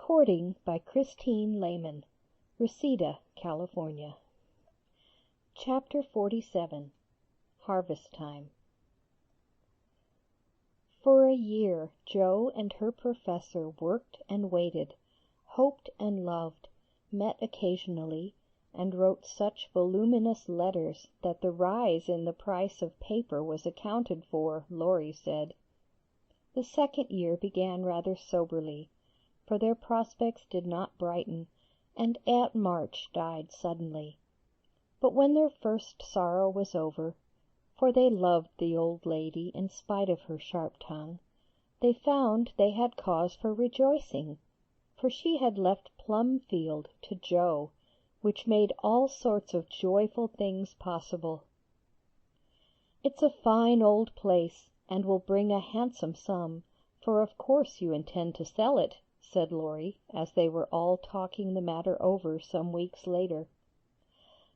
Recording by Christine Lehman, Reseda, California. Chapter 47. Harvest Time. For a year Jo and her professor worked and waited, hoped and loved, met occasionally, and wrote such voluminous letters that the rise in the price of paper was accounted for, Laurie said. The second year began rather soberly, for their prospects did not brighten, and Aunt March died suddenly. But when their first sorrow was over, for they loved the old lady in spite of her sharp tongue, they found they had cause for rejoicing, for she had left Plumfield to Jo, which made all sorts of joyful things possible. "It's a fine old place, and will bring a handsome sum, for of course you intend to sell it," said Laurie, as they were all talking the matter over some weeks later.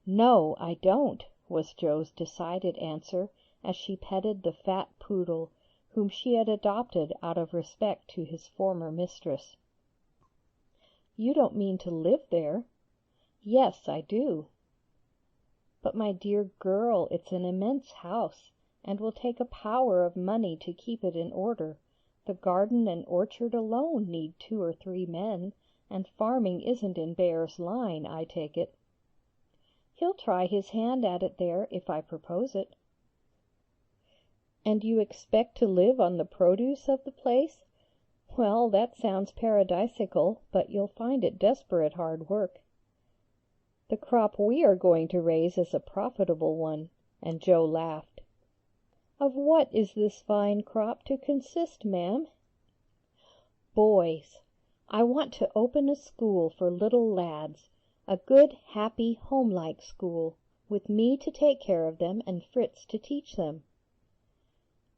"No, I don't," was Jo's decided answer, as she petted the fat poodle, whom she had adopted out of respect to his former mistress. "You don't mean to live there?" "Yes, I do." "But, my dear girl, it's an immense house, and will take a power of money to keep it in order. The garden and orchard alone need 2 or 3 men, and farming isn't in Bear's line, I take it." "He'll try his hand at it there, if I propose it." "And you expect to live on the produce of the place? Well, that sounds paradisiacal, but you'll find it desperate hard work." "The crop we are going to raise is a profitable one," and Jo laughed. "Of what is this fine crop to consist, ma'am?" "Boys. I want to open a school for little lads, a good, happy, homelike school, with me to take care of them and Fritz to teach them."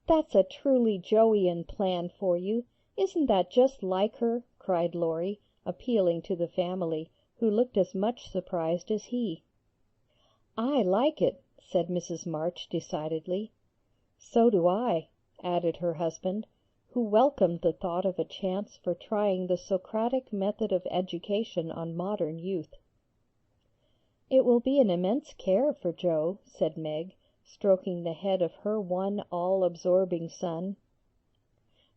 "That's a truly Joian plan for you. Isn't that just like her?" cried Laurie, appealing to the family, who looked as much surprised as he. "I like it," said Mrs. March decidedly. "So do I," added her husband, who welcomed the thought of a chance for trying the Socratic method of education on modern youth. "It will be an immense care for Jo," said Meg, stroking the head of her one all-absorbing son.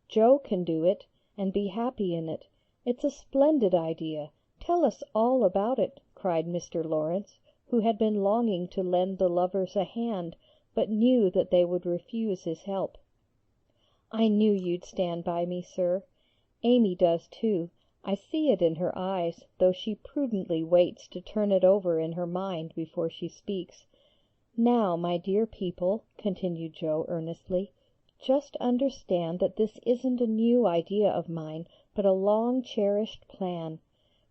"Jo can do it, and be happy in it. It's a splendid idea. Tell us all about it," cried Mr. Lawrence, who had been longing to lend the lovers a hand, but knew that they would refuse his help. "I knew you'd stand by me, sir. Amy does too. I see it in her eyes, though she prudently waits to turn it over in her mind before she speaks. Now, my dear people," continued Jo earnestly, "just understand that this isn't a new idea of mine, but a long-cherished plan.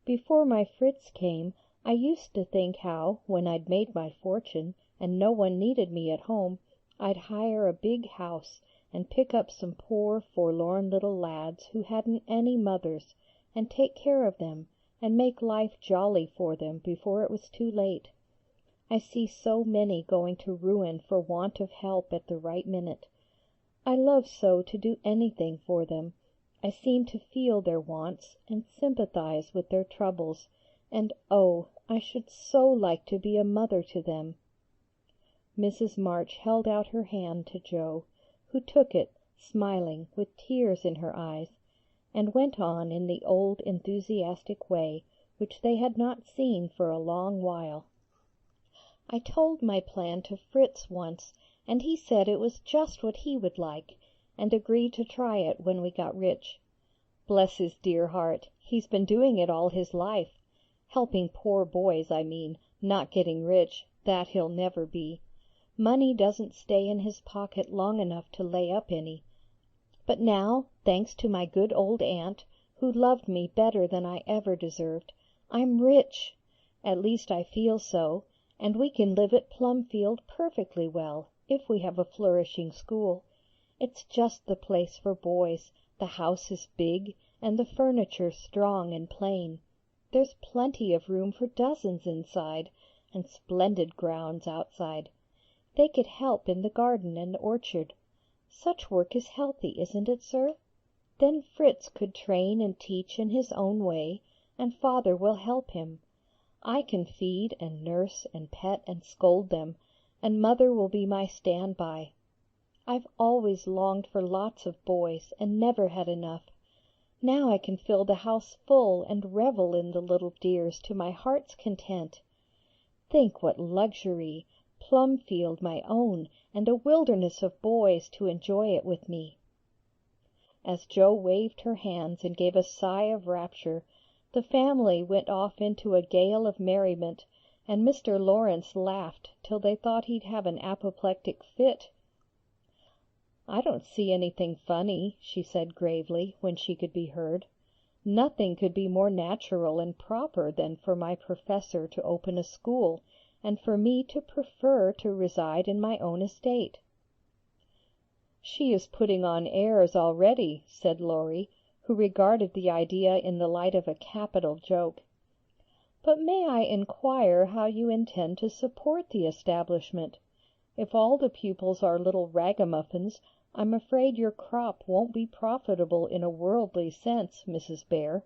Before my Fritz came, I used to think how, when I'd made my fortune, and no one needed me at home, I'd hire a big house, and pick up some poor, forlorn little lads who hadn't any mothers, and take care of them, and make life jolly for them before it was too late. I see so many going to ruin for want of help at the right minute. I love so to do anything for them. I seem to feel their wants, and sympathize with their troubles, and oh, I should so like to be a mother to them." Mrs. March held out her hand to Jo, who took it, smiling, with tears in her eyes, and went on in the old enthusiastic way, which they had not seen for a long while. "I told my plan to Fritz once, and he said it was just what he would like, and agreed to try it when we got rich. Bless his dear heart, he's been doing it all his life. Helping poor boys, I mean, not getting rich, that he'll never be. Money doesn't stay in his pocket long enough to lay up any. But now, thanks to my good old aunt, who loved me better than I ever deserved, I'm rich. At least I feel so, and we can live at Plumfield perfectly well, if we have a flourishing school. It's just the place for boys. The house is big, and the furniture strong and plain. There's plenty of room for dozens inside, and splendid grounds outside. They could help in the garden and orchard. Such work is healthy, isn't it, sir? Then Fritz could train and teach in his own way, and father will help him. I can feed and nurse and pet and scold them, and mother will be my stand-by. I've always longed for lots of boys and never had enough. Now I can fill the house full and revel in the little dears to my heart's content. Think what luxury, Plumfield my own, and a wilderness of boys to enjoy it with me. As Jo waved her hands and gave a sigh of rapture, the family went off into a gale of merriment, and Mr. Lawrence laughed till they thought he'd have an apoplectic fit. "I don't see anything funny," she said gravely, when she could be heard. "Nothing could be more natural and proper than for my professor to open a school, and for me to prefer to reside in my own estate." "She is putting on airs already," said Laurie, who regarded the idea in the light of a capital joke. "But may I inquire how you intend to support the establishment? If all the pupils are little ragamuffins, I'm afraid your crop won't be profitable in a worldly sense, Mrs. Bear."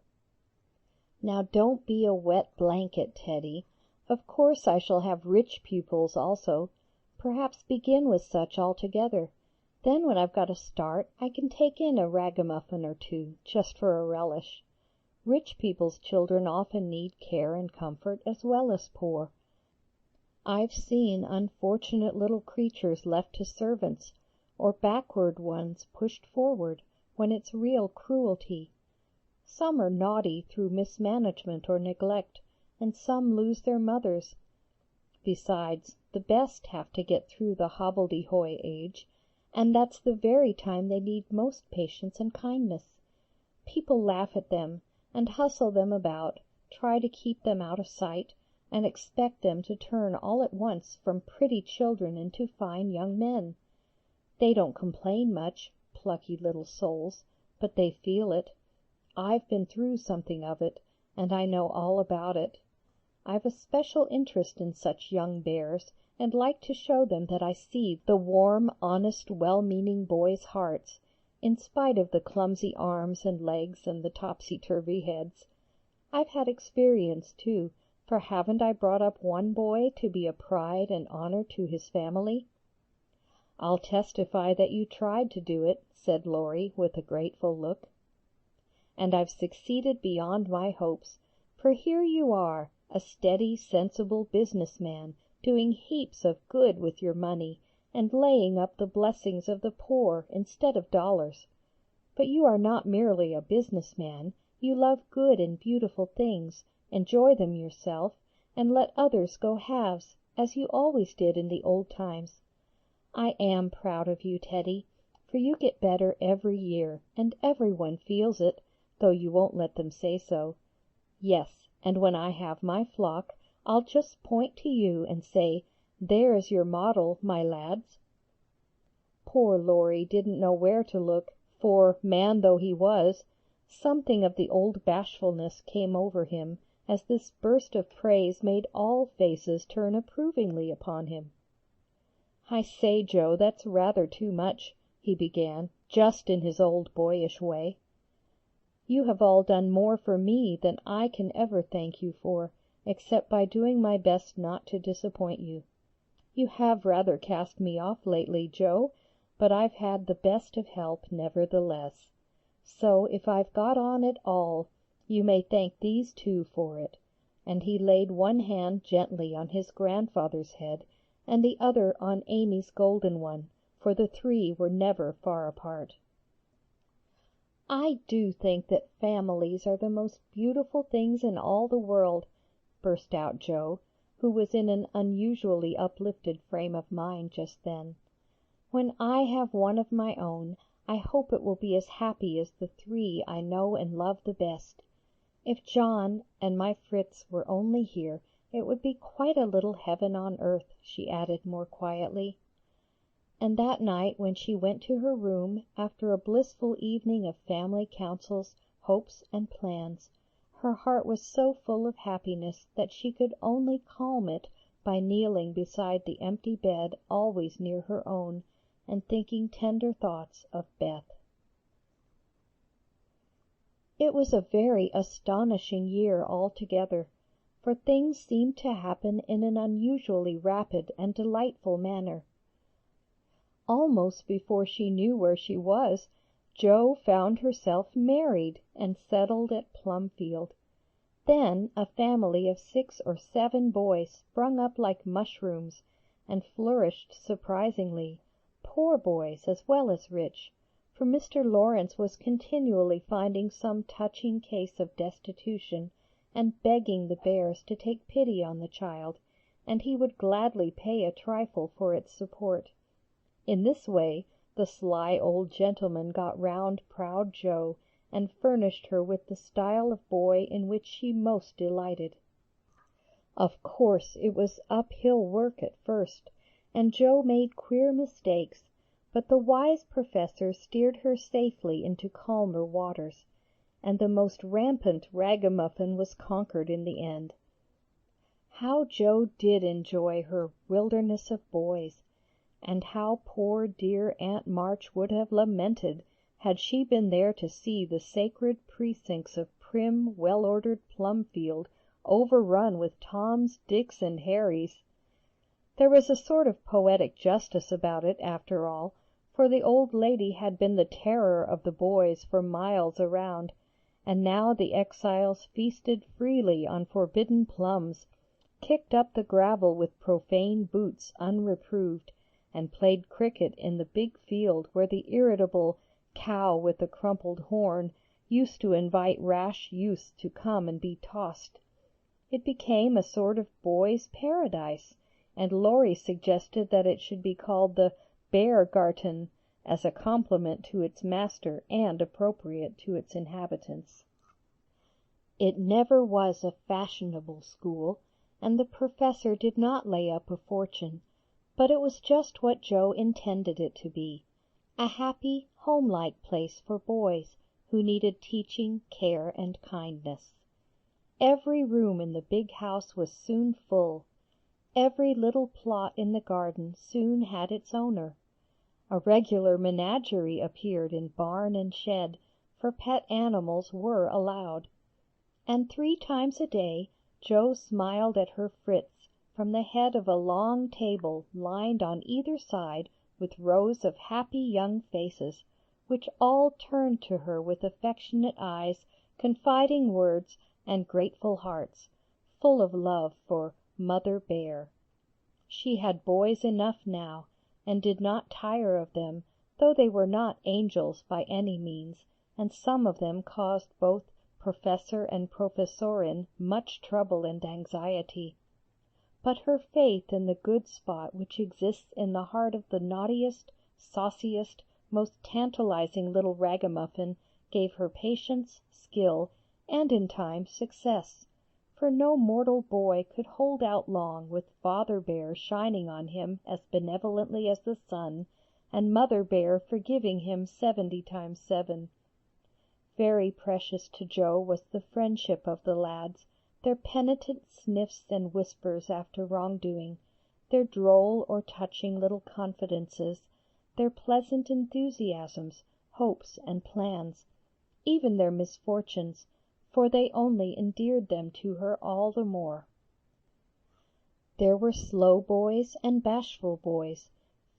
"Now don't be a wet blanket, Teddy. Of course I shall have rich pupils also. Perhaps begin with such altogether. Then when I've got a start I can take in a ragamuffin or two, just for a relish. Rich people's children often need care and comfort as well as poor. I've seen unfortunate little creatures left to servants, or backward ones pushed forward, when it's real cruelty. Some are naughty through mismanagement or neglect, and some lose their mothers. Besides, the best have to get through the hobbledehoy age, and that's the very time they need most patience and kindness. People laugh at them, and hustle them about, try to keep them out of sight, and expect them to turn all at once from pretty children into fine young men. They don't complain much, plucky little souls, but they feel it. I've been through something of it, and I know all about it. I've a special interest in such young bears, and like to show them that I see the warm, honest, well-meaning boys' hearts, in spite of the clumsy arms and legs and the topsy-turvy heads. I've had experience, too, for haven't I brought up one boy to be a pride and honor to his family?" "I'll testify that you tried to do it," said Laurie, with a grateful look. "And I've succeeded beyond my hopes, for here you are, a steady, sensible business man, doing heaps of good with your money, and laying up the blessings of the poor instead of dollars. But you are not merely a business man, you love good and beautiful things, enjoy them yourself, and let others go halves, as you always did in the old times. I am proud of you, Teddy, for you get better every year, and everyone feels it, though you won't let them say so. Yes, and when I have my flock, I'll just point to you and say, 'There is your model, my lads.'" Poor Laurie didn't know where to look, for, man though he was, something of the old bashfulness came over him as this burst of praise made all faces turn approvingly upon him. "I say, Jo, that's rather too much," he began, just in his old boyish way. "You have all done more for me than I can ever thank you for, except by doing my best not to disappoint you. You have rather cast me off lately, Jo, but I've had the best of help nevertheless. So if I've got on at all, you may thank these two for it," and he laid one hand gently on his grandfather's head and the other on Amy's golden one, for the three were never far apart. "I do think that families are the most beautiful things in all the world," burst out Jo, who was in an unusually uplifted frame of mind just then. "When I have one of my own, I hope it will be as happy as the three I know and love the best. If John and my Fritz were only here, it would be quite a little heaven on earth," she added more quietly. And that night when she went to her room, after a blissful evening of family councils, hopes, and plans, her heart was so full of happiness that she could only calm it by kneeling beside the empty bed always near her own, and thinking tender thoughts of Beth. It was a very astonishing year altogether, for things seemed to happen in an unusually rapid and delightful manner. Almost before she knew where she was, Jo found herself married and settled at Plumfield. Then a family of 6 or 7 boys sprung up like mushrooms, and flourished surprisingly, poor boys as well as rich, for Mr. Lawrence was continually finding some touching case of destitution, and begging the Bears to take pity on the child, and he would gladly pay a trifle for its support. In this way the sly old gentleman got round proud Jo, and furnished her with the style of boy in which she most delighted. Of course it was uphill work at first, and Jo made queer mistakes, but the wise professor steered her safely into calmer waters, and the most rampant ragamuffin was conquered in the end. How Jo did enjoy her wilderness of boys, and how poor dear Aunt March would have lamented had she been there to see the sacred precincts of prim, well-ordered Plumfield overrun with Toms, Dicks, and Harrys. There was a sort of poetic justice about it, after all, for the old lady had been the terror of the boys for miles around, and now the exiles feasted freely on forbidden plums, kicked up the gravel with profane boots unreproved, and played cricket in the big field where the irritable cow with the crumpled horn used to invite rash youths to come and be tossed. It became a sort of boys' paradise, and Laurie suggested that it should be called the Beargarten, as a compliment to its master and appropriate to its inhabitants. It never was a fashionable school, and the professor did not lay up a fortune, but it was just what Jo intended it to be, a happy, home-like place for boys who needed teaching, care, and kindness. Every room in the big house was soon full. Every little plot in the garden soon had its owner. A regular menagerie appeared in barn and shed, for pet animals were allowed. And 3 times a day Jo smiled at her Fritz from the head of a long table lined on either side with rows of happy young faces, which all turned to her with affectionate eyes, confiding words, and grateful hearts, full of love for Mother Bear. She had boys enough now, and did not tire of them, though they were not angels by any means, and some of them caused both Professor and Professorin much trouble and anxiety. But her faith in the good spot which exists in the heart of the naughtiest, sauciest, most tantalizing little ragamuffin gave her patience, skill, and in time success, for no mortal boy could hold out long with Father Bear shining on him as benevolently as the sun, and Mother Bear forgiving him 70 times 7. Very precious to Jo was the friendship of the lads, their penitent sniffs and whispers after wrongdoing, their droll or touching little confidences, their pleasant enthusiasms, hopes, and plans, even their misfortunes, for they only endeared them to her all the more. There were slow boys and bashful boys,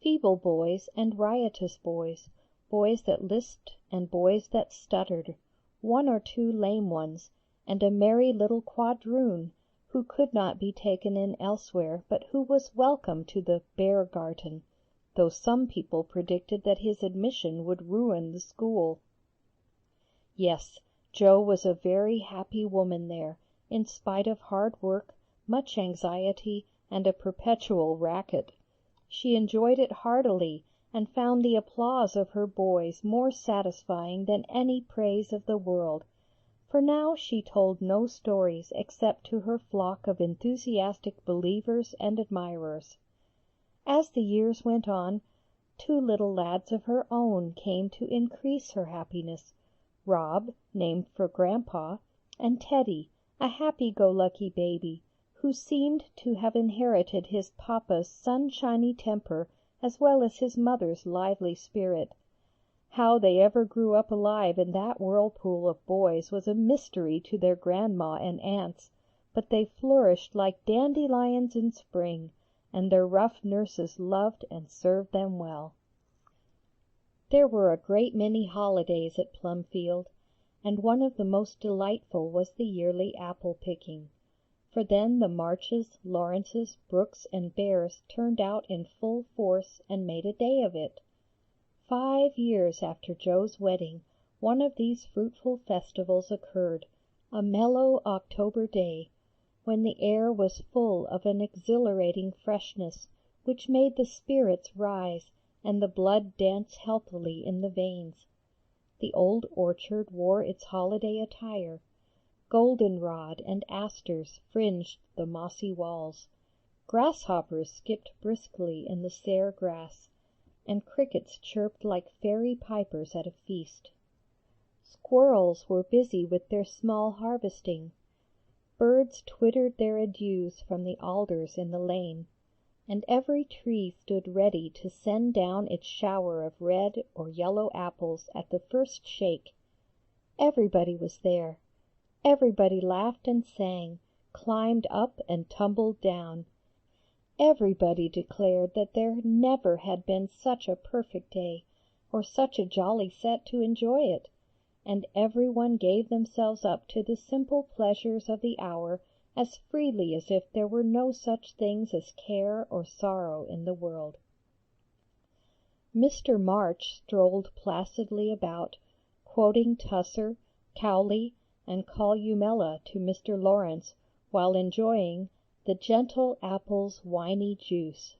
feeble boys and riotous boys, boys that lisped and boys that stuttered, 1 or 2 lame ones, and a merry little quadroon, who could not be taken in elsewhere, but who was welcome to the Beargarten, though some people predicted that his admission would ruin the school. Yes, Jo was a very happy woman there, in spite of hard work, much anxiety, and a perpetual racket. She enjoyed it heartily, and found the applause of her boys more satisfying than any praise of the world, for now she told no stories except to her flock of enthusiastic believers and admirers. As the years went on, 2 little lads of her own came to increase her happiness, Rob, named for Grandpa, and Teddy, a happy-go-lucky baby, who seemed to have inherited his papa's sunshiny temper as well as his mother's lively spirit. How they ever grew up alive in that whirlpool of boys was a mystery to their grandma and aunts, but they flourished like dandelions in spring, and their rough nurses loved and served them well. There were a great many holidays at Plumfield, and one of the most delightful was the yearly apple picking, for then the Marches, Lawrences, Brooks, and Bears turned out in full force and made a day of it. 5 years after Joe's wedding, one of these fruitful festivals occurred, a mellow October day, when the air was full of an exhilarating freshness which made the spirits rise and the blood dance healthily in the veins. The old orchard wore its holiday attire. Goldenrod and asters fringed the mossy walls. Grasshoppers skipped briskly in the sere grass, and crickets chirped like fairy pipers at a feast. Squirrels were busy with their small harvesting. Birds twittered their adieus from the alders in the lane, and every tree stood ready to send down its shower of red or yellow apples at the first shake. Everybody was there. Everybody laughed and sang, climbed up and tumbled down. Everybody declared that there never had been such a perfect day, or such a jolly set to enjoy it, and everyone gave themselves up to the simple pleasures of the hour as freely as if there were no such things as care or sorrow in the world. Mr. March strolled placidly about, quoting Tusser, Cowley, and Columella to Mr. Lawrence, while enjoying the gentle apple's winy juice.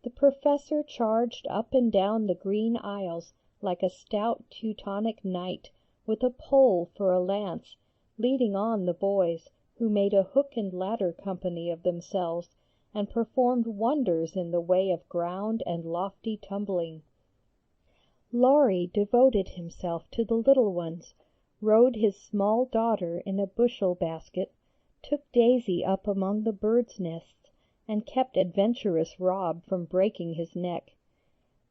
The professor charged up and down the green aisles like a stout Teutonic knight, with a pole for a lance, leading on the boys, who made a hook and ladder company of themselves, and performed wonders in the way of ground and lofty tumbling. Laurie devoted himself to the little ones, rode his small daughter in a bushel basket, took Daisy up among the birds' nests, and kept adventurous Rob from breaking his neck.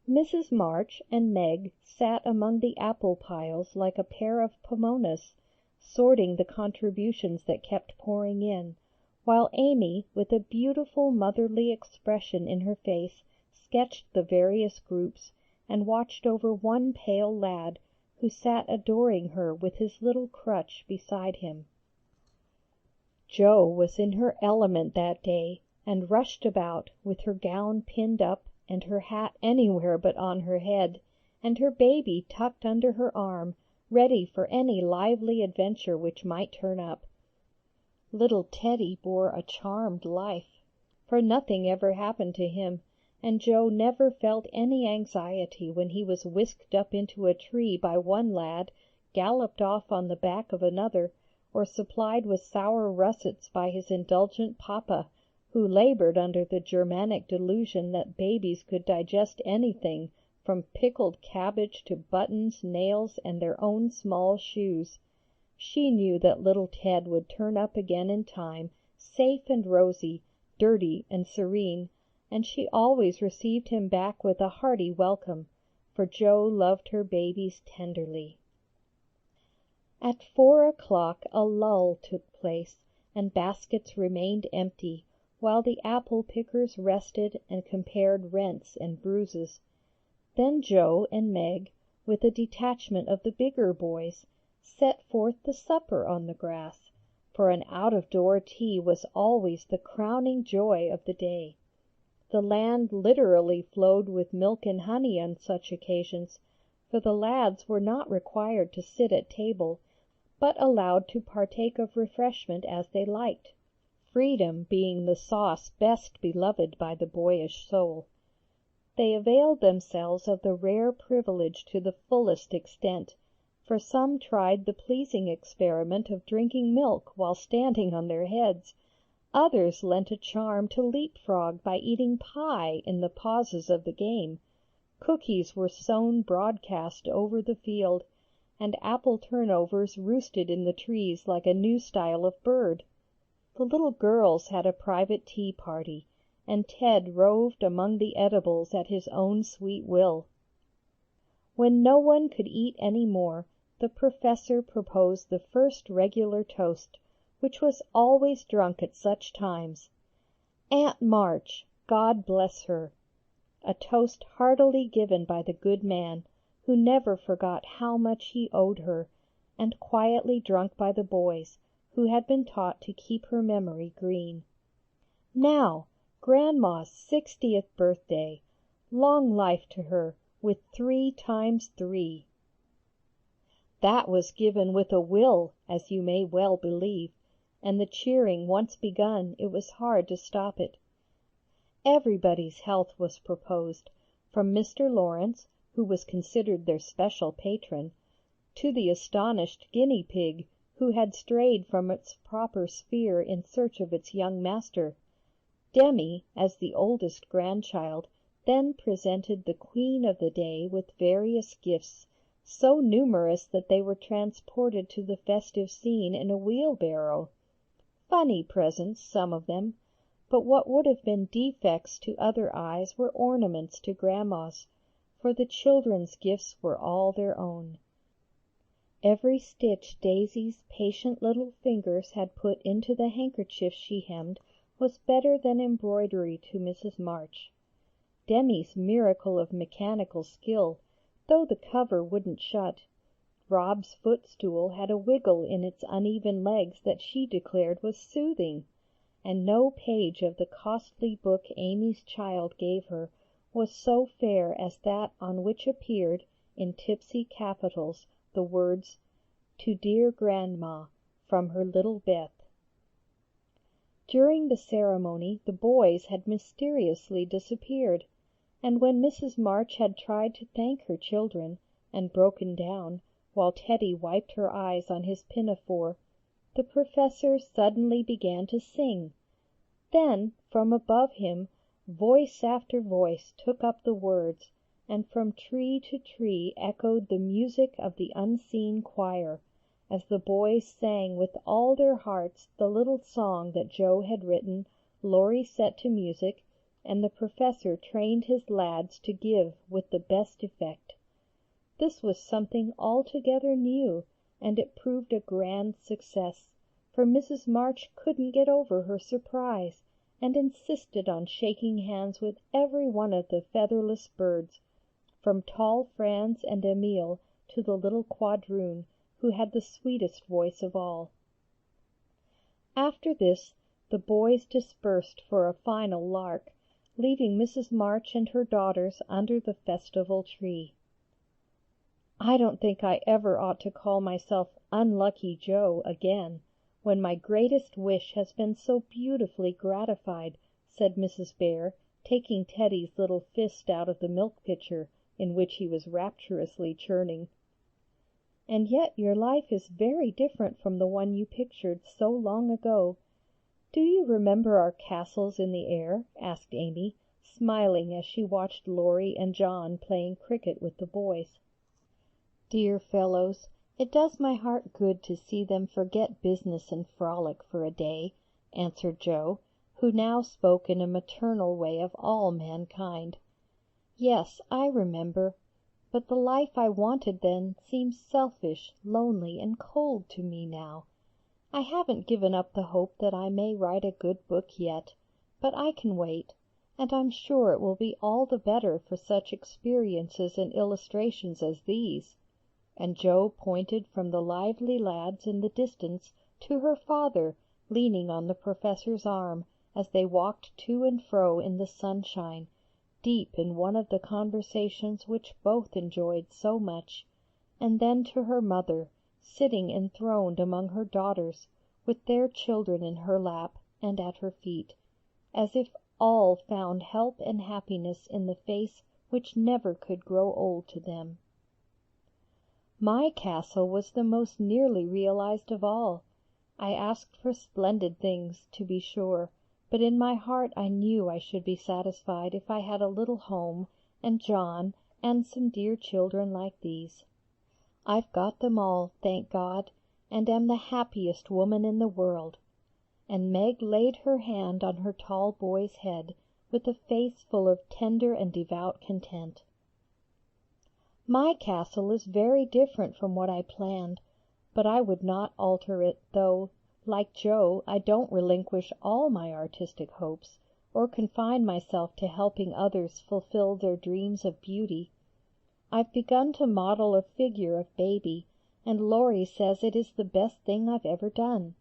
Mrs. March and Meg sat among the apple piles like a pair of Pomonas, sorting the contributions that kept pouring in, while Amy, with a beautiful motherly expression in her face, sketched the various groups, and watched over one pale lad, who sat adoring her with his little crutch beside him. Jo was in her element that day, and rushed about, with her gown pinned up and her hat anywhere but on her head, and her baby tucked under her arm, ready for any lively adventure which might turn up. Little Teddy bore a charmed life, for nothing ever happened to him, and Jo never felt any anxiety when he was whisked up into a tree by one lad, galloped off on the back of another, or supplied with sour russets by his indulgent papa, who labored under the Germanic delusion that babies could digest anything, from pickled cabbage to buttons, nails, and their own small shoes. She knew that little Ted would turn up again in time, safe and rosy, dirty and serene, and she always received him back with a hearty welcome, for Jo loved her babies tenderly. At 4 o'clock a lull took place, and baskets remained empty, while the apple pickers rested and compared rents and bruises. Then Jo and Meg, with a detachment of the bigger boys, set forth the supper on the grass, for an out-of-door tea was always the crowning joy of the day. The land literally flowed with milk and honey on such occasions, for the lads were not required to sit at table, but allowed to partake of refreshment as they liked, freedom being the sauce best beloved by the boyish soul. They availed themselves of the rare privilege to the fullest extent, for some tried the pleasing experiment of drinking milk while standing on their heads. Others lent a charm to leap-frog by eating pie in the pauses of the game. Cookies were sown broadcast over the field, and apple turnovers roosted in the trees like a new style of bird. The little girls had a private tea party, and Ted roved among the edibles at his own sweet will. When no one could eat any more, the professor proposed the first regular toast, which was always drunk at such times. "Aunt March, God bless her!" a toast heartily given by the good man, who never forgot how much he owed her, and quietly drunk by the boys, who had been taught to keep her memory green. "Now, Grandma's 60th birthday! Long life to her, with 3 times 3!" That was given with a will, as you may well believe, and the cheering once begun, it was hard to stop it. Everybody's health was proposed, from Mr. Lawrence, who was considered their special patron, to the astonished guinea pig, who had strayed from its proper sphere in search of its young master. Demi, as the oldest grandchild, then presented the queen of the day with various gifts, so numerous that they were transported to the festive scene in a wheelbarrow. Funny presents, some of them, but what would have been defects to other eyes were ornaments to Grandma's, for the children's gifts were all their own. Every stitch Daisy's patient little fingers had put into the handkerchief she hemmed was better than embroidery to Mrs. March. Demi's miracle of mechanical skill, though the cover wouldn't shut. Rob's footstool had a wiggle in its uneven legs that she declared was soothing, and no page of the costly book Amy's child gave her was so fair as that on which appeared, in tipsy capitals, the words, "To dear Grandma, from her little Beth." During the ceremony the boys had mysteriously disappeared, and when Mrs. March had tried to thank her children, and broken down, while Teddy wiped her eyes on his pinafore, the professor suddenly began to sing. Then, from above him, voice after voice took up the words, and from tree to tree echoed the music of the unseen choir, as the boys sang with all their hearts the little song that Joe had written, Laurie set to music, and the professor trained his lads to give with the best effect. This was something altogether new, and it proved a grand success, for Mrs. March couldn't get over her surprise, and insisted on shaking hands with every one of the featherless birds, from tall Franz and Emile to the little quadroon, who had the sweetest voice of all. After this, the boys dispersed for a final lark, leaving Mrs. March and her daughters under the festival tree. I don't think I ever ought to call myself Unlucky Joe again, when my greatest wish has been so beautifully gratified, said Mrs. Bear, taking Teddy's little fist out of the milk pitcher, in which he was rapturously churning. And yet your life is very different from the one you pictured so long ago. Do you remember our castles in the air? Asked Amy, smiling as she watched Laurie and John playing cricket with the boys. Dear fellows, it does my heart good to see them forget business and frolic for a day, answered Joe, who now spoke in a maternal way of all mankind. Yes, I remember, but the life I wanted then seems selfish, lonely, and cold to me now. I haven't given up the hope that I may write a good book yet, but I can wait, and I'm sure it will be all the better for such experiences and illustrations as these. And Joe pointed from the lively lads in the distance to her father leaning on the professor's arm as they walked to and fro in the sunshine, deep in one of the conversations which both enjoyed so much, and then to her mother, sitting enthroned among her daughters, with their children in her lap and at her feet, as if all found help and happiness in the face which never could grow old to them. My castle was the most nearly realized of all. I asked for splendid things, to be sure, but in my heart I knew I should be satisfied if I had a little home, and John, and some dear children like these. I've got them all, thank God, and am the happiest woman in the world." And Meg laid her hand on her tall boy's head, with a face full of tender and devout content. My castle is very different from what I planned, but I would not alter it, though, like Joe, I don't relinquish all my artistic hopes, or confine myself to helping others fulfill their dreams of beauty. I've begun to model a figure of baby, and Laurie says it is the best thing I've ever done.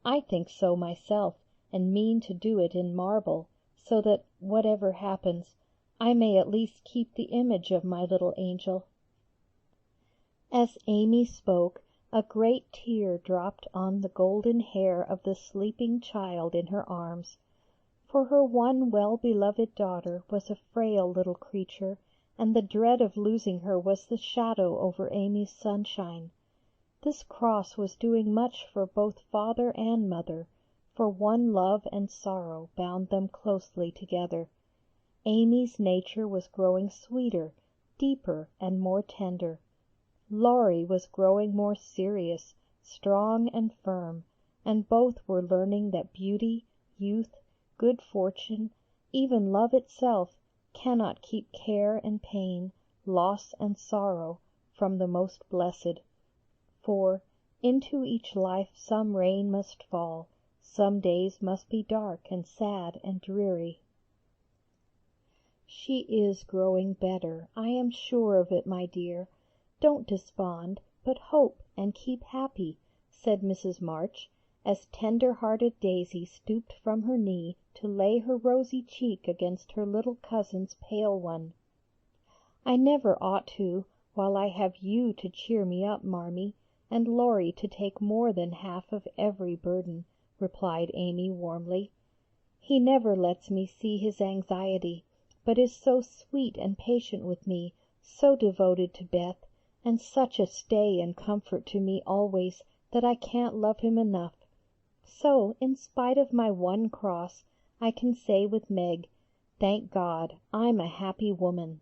I think so myself, and mean to do it in marble, so that, whatever happens, I may at least keep the image of my little angel." As Amy spoke, a great tear dropped on the golden hair of the sleeping child in her arms, for her one well-beloved daughter was a frail little creature, and the dread of losing her was the shadow over Amy's sunshine. This cross was doing much for both father and mother, for one love and sorrow bound them closely together. Amy's nature was growing sweeter, deeper, and more tender. Laurie was growing more serious, strong and firm, and both were learning that beauty, youth, good fortune, even love itself, cannot keep care and pain, loss and sorrow, from the most blessed. For into each life some rain must fall, some days must be dark and sad and dreary. "She is growing better, I am sure of it, my dear. Don't despond, but hope and keep happy," said Mrs. March, as tender-hearted Daisy stooped from her knee to lay her rosy cheek against her little cousin's pale one. "I never ought to, while I have you to cheer me up, Marmee, and Laurie to take more than half of every burden," replied Amy warmly. "He never lets me see his anxiety, but is so sweet and patient with me, so devoted to Beth, and such a stay and comfort to me always, that I can't love him enough. So, in spite of my one cross, I can say with Meg, 'Thank God, I'm a happy woman.'"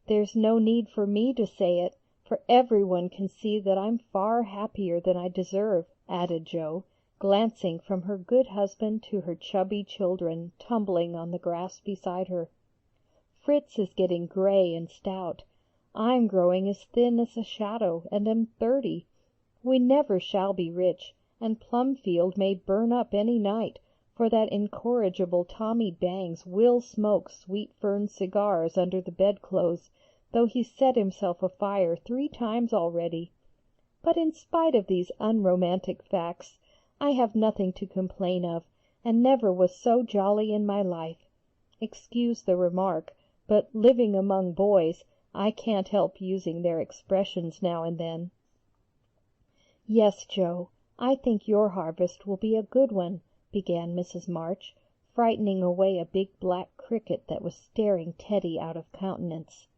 "There's no need for me to say it, for everyone can see that I'm far happier than I deserve," added Joe, glancing from her good husband to her chubby children tumbling on the grass beside her. "Fritz is getting gray and stout. I'm growing as thin as a shadow, and am 30. We never shall be rich, and Plumfield may burn up any night, for that incorrigible Tommy Bangs will smoke sweet fern cigars under the bedclothes, though he's set himself afire 3 times already. But in spite of these unromantic facts, I have nothing to complain of, and never was so jolly in my life. Excuse the remark, but living among boys, I can't help using their expressions now and then." "Yes, Joe, I think your harvest will be a good one," began Mrs. March, frightening away a big black cricket that was staring Teddy out of countenance.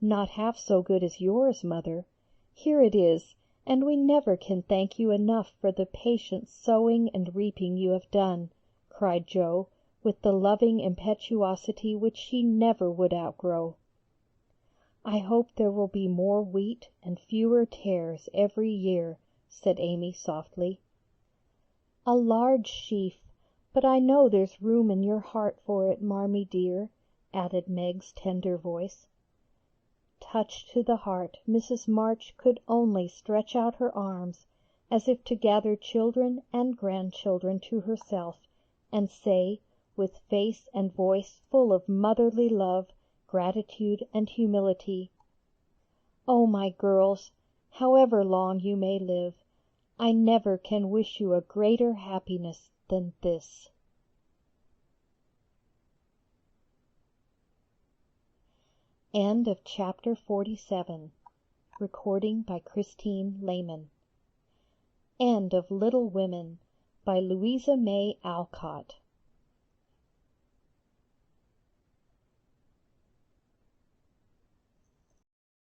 "Not half so good as yours, mother. Here it is, and we never can thank you enough for the patient sowing and reaping you have done," cried Joe, with the loving impetuosity which she never would outgrow. "I hope there will be more wheat and fewer tares every year," said Amy softly. "A large sheaf, but I know there's room in your heart for it, Marmee dear," added Meg's tender voice. Touched to the heart, Mrs. March could only stretch out her arms, as if to gather children and grandchildren to herself, and say, with face and voice full of motherly love, gratitude, and humility, "Oh, my girls, however long you may live, I never can wish you a greater happiness than this." End of chapter 47. Recording by Christine Lehman. End of Little Women by Louisa May Alcott.